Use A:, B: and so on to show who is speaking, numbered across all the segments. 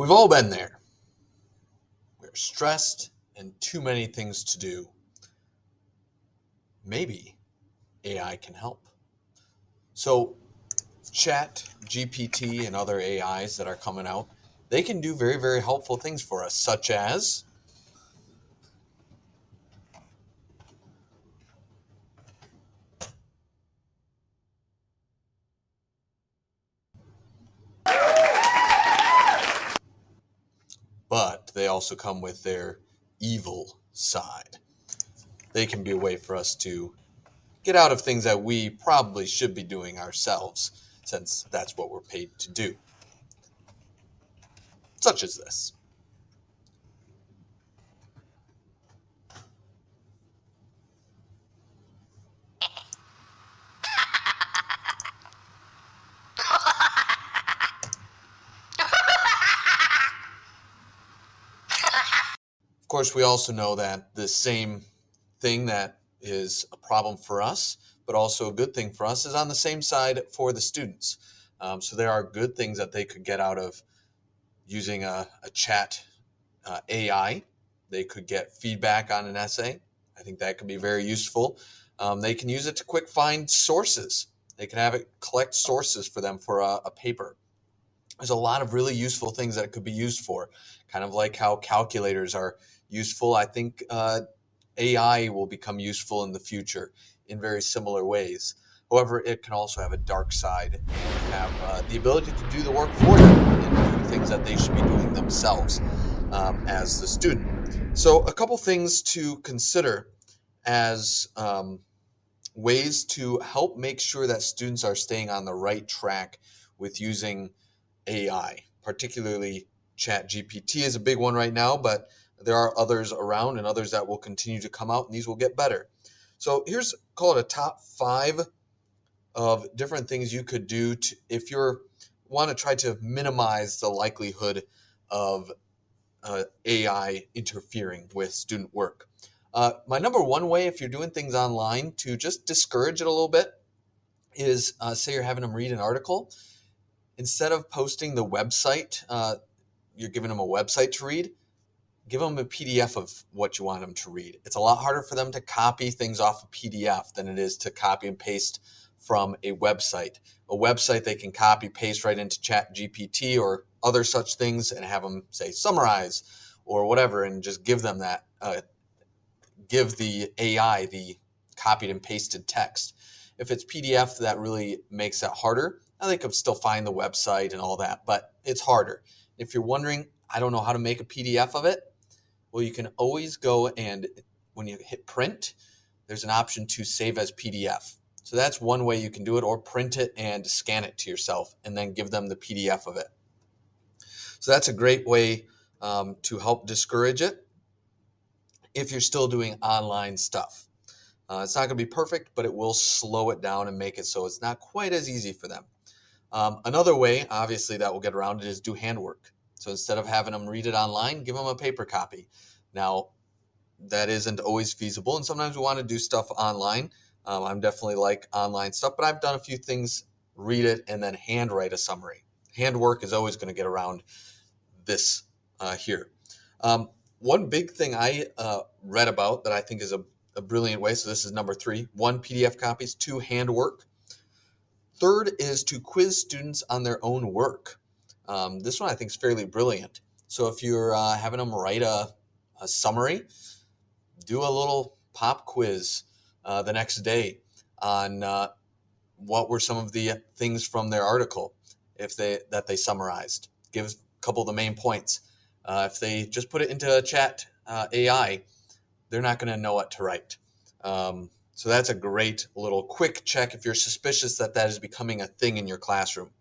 A: we've all been there. We're stressed and too many things to do. Maybe AI can help. So Chat GPT and other AIs that are coming out, they can do very, very helpful things for us, such as but they also come with their evil side. They can be a way for us to get out of things that we probably should be doing ourselves, since that's what we're paid to do, such as this. Of course, we also know that the same thing that is a problem for us, but also a good thing for us, is on the same side for the students. So there are good things that they could get out of using a chat AI. They could get feedback on an essay. I think that could be very useful. They can use it to quick find sources. They can have it collect sources for them for a paper. There's a lot of really useful things that it could be used for, kind of like how calculators are useful. I think AI will become useful in the future in very similar ways. However, it can also have a dark side and have the ability to do the work for them and do things that they should be doing themselves as the student. So a couple things to consider as ways to help make sure that students are staying on the right track with using AI, particularly Chat GPT is a big one right now, but there are others around and others that will continue to come out, and these will get better. So here's, call it a top 5 of different things you could do if you want to try to minimize the likelihood of AI interfering with student work. My number one way, if you're doing things online, to just discourage it a little bit is say you're having them read an article. Instead of posting the website, you're giving them a website to read, give them a PDF of what you want them to read. It's a lot harder for them to copy things off a PDF than it is to copy and paste from a website. A website they can copy, paste right into Chat GPT or other such things and have them say summarize or whatever, and just give them that, give the AI the copied and pasted text. If it's PDF, that really makes that harder. Now they could still find the website and all that, but it's harder. If you're wondering, I don't know how to make a PDF of it, well, you can always go and when you hit print, there's an option to save as PDF. So that's one way you can do it, or print it and scan it to yourself and then give them the PDF of it. So that's a great way to help discourage it if you're still doing online stuff. It's not going to be perfect, but it will slow it down and make it so it's not quite as easy for them. Another way, obviously, that will get around it is do handwork. So instead of having them read it online, give them a paper copy. Now, that isn't always feasible, and sometimes we want to do stuff online. I'm definitely like online stuff, but I've done a few things, read it, and then handwrite a summary. Handwork is always going to get around this here. One big thing I read about that I think is a brilliant way, so this is number 3, 1, PDF copies, 2, handwork. Third is to quiz students on their own work. This one I think is fairly brilliant. So if you're having them write a summary, do a little pop quiz the next day on what were some of the things from their article that they summarized. Give a couple of the main points. If they just put it into a chat AI, they're not going to know what to write. So that's a great little quick check if you're suspicious that that is becoming a thing in your classroom.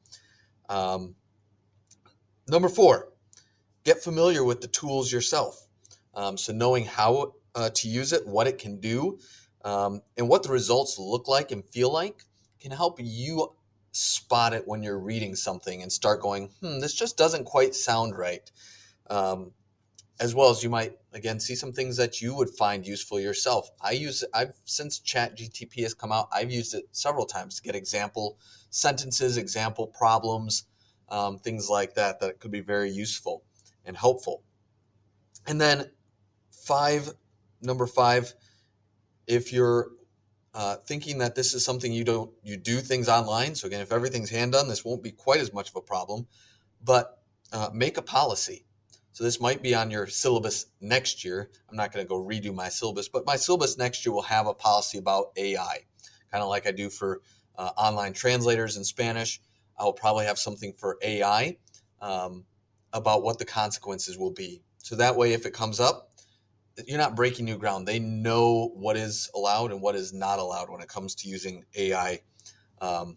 A: Number 4, get familiar with the tools yourself. So knowing how to use it, what it can do, and what the results look like and feel like can help you spot it when you're reading something and start going, this just doesn't quite sound right. As well as you might, again, see some things that you would find useful yourself. Since ChatGPT has come out, I've used it several times to get example sentences, example problems, things like that could be very useful. and helpful. And then number five, if you're thinking that this is something you do things online. So again, if everything's hand done, this won't be quite as much of a problem, but make a policy. So this might be on your syllabus next year. I'm not going to go redo my syllabus, but my syllabus next year will have a policy about AI, kind of like I do for online translators in Spanish. I'll probably have something for AI about what the consequences will be. So that way, if it comes up, you're not breaking new ground. They know what is allowed and what is not allowed when it comes to using AI to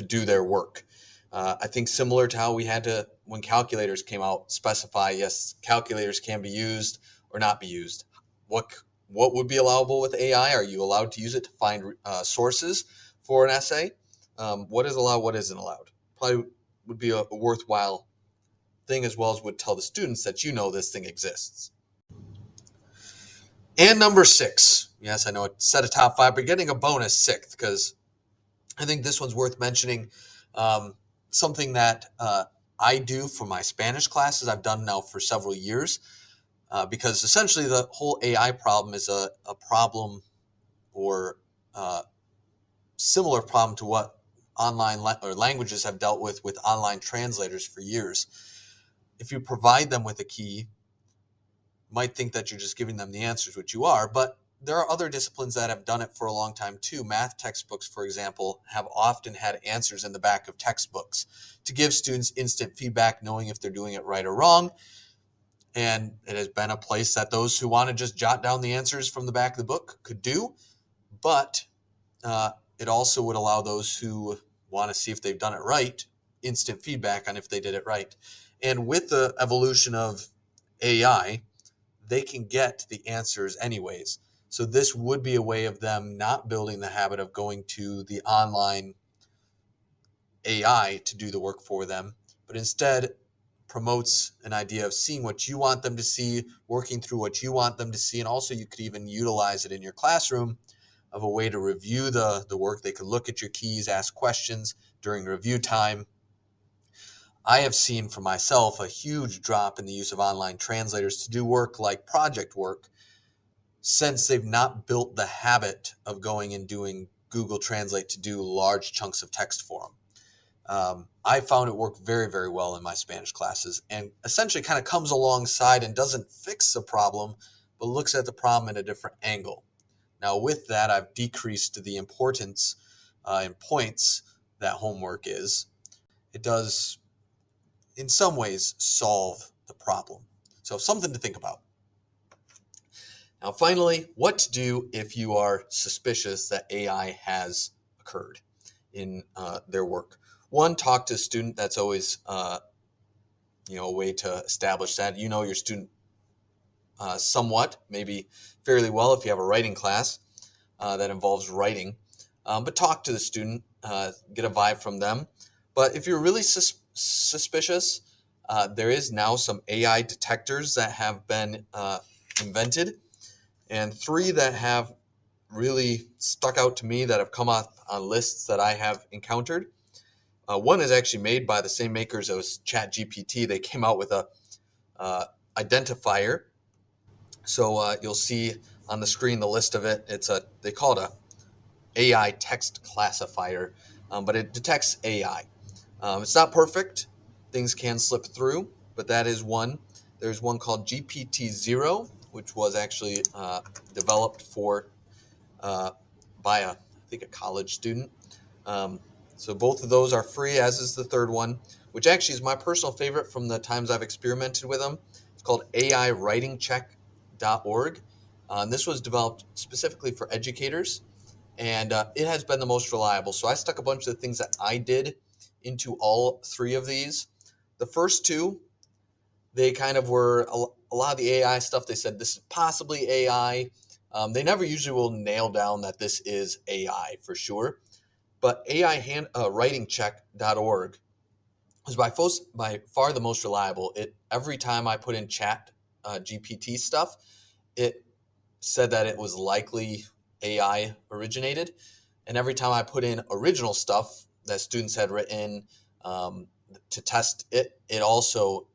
A: do their work. I think similar to how we had to, when calculators came out, specify, yes, calculators can be used or not be used. What would be allowable with AI? Are you allowed to use it to find sources for an essay? What is allowed, what isn't allowed? Probably would be a worthwhile thing, as well as would tell the students that this thing exists. And number 6, yes, I know it said a top 5, but getting a bonus 6th, because I think this one's worth mentioning. Something that I do for my Spanish classes, I've done now for several years, because essentially the whole AI problem is a problem or similar problem to what online or languages have dealt with online translators for years. If you provide them with a key, might think that you're just giving them the answers, which you are, but there are other disciplines that have done it for a long time too. Math textbooks, for example, have often had answers in the back of textbooks to give students instant feedback, knowing if they're doing it right or wrong. And it has been a place that those who want to just jot down the answers from the back of the book could do, but it also would allow those who want to see if they've done it right instant feedback on if they did it right. And with the evolution of AI, they can get the answers anyways. So this would be a way of them not building the habit of going to the online AI to do the work for them, but instead promotes an idea of seeing what you want them to see, working through what you want them to see, and also you could even utilize it in your classroom of a way to review the work. They could look at your keys, ask questions during review time. I have seen for myself a huge drop in the use of online translators to do work like project work, since they've not built the habit of going and doing Google Translate to do large chunks of text for them. I found it worked very, very well in my Spanish classes, and essentially kind of comes alongside and doesn't fix the problem, but looks at the problem at a different angle. Now, with that, I've decreased the importance and points that homework is. It does, in some ways, solve the problem. So something to think about. Now, finally, what to do if you are suspicious that AI has occurred in their work. One, talk to a student. That's always a way to establish that. You know your student somewhat, maybe fairly well if you have a writing class that involves writing. But talk to the student, get a vibe from them. But if you're really suspicious, there is now some AI detectors that have been invented, and 3 that have really stuck out to me that have come up on lists that I have encountered. One is actually made by the same makers as ChatGPT. They came out with a identifier. So you'll see on the screen the list of it. They call it a AI text classifier, but it detects AI. It's not perfect. Things can slip through, but that is one. There's one called GPT Zero, which was actually developed by I think a college student. So both of those are free, as is the third one, which actually is my personal favorite from the times I've experimented with them. It's called AIWritingCheck.org. And this was developed specifically for educators, and it has been the most reliable. So I stuck a bunch of the things that I did into all 3 of these. The first 2, they kind of were a lot of the AI stuff. They said this is possibly AI. They never usually will nail down that this is AI for sure. But AIWritingCheck.org was by far the most reliable. Every time I put in chat GPT stuff, it said that it was likely AI originated. And every time I put in original stuff that students had written to test it, it also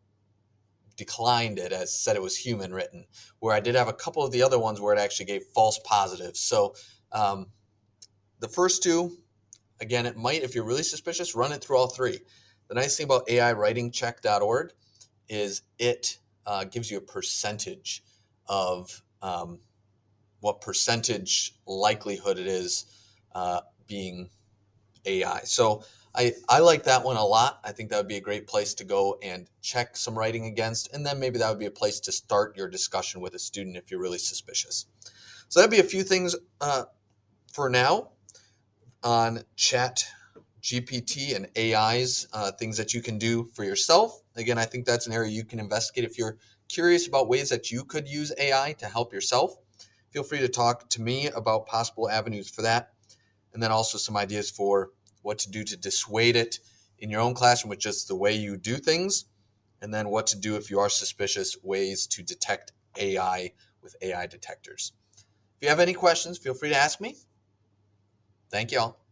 A: declined it, as said it was human written, where I did have a couple of the other ones where it actually gave false positives. So the first two, again, it might, if you're really suspicious, run it through all three. The nice thing about AIwritingcheck.org is it gives you a percentage of what percentage likelihood it is being AI. So I like that one a lot. I think that would be a great place to go and check some writing against, and then maybe that would be a place to start your discussion with a student if you're really suspicious. So that'd be a few things for now on Chat GPT and AI's things that you can do for yourself. Again, I think that's an area you can investigate. If you're curious about ways that you could use AI to help yourself, feel free to talk to me about possible avenues for that, and then also some ideas for what to do to dissuade it in your own classroom with just the way you do things, and then what to do if you are suspicious, ways to detect AI with AI detectors. If you have any questions, feel free to ask me. Thank you all.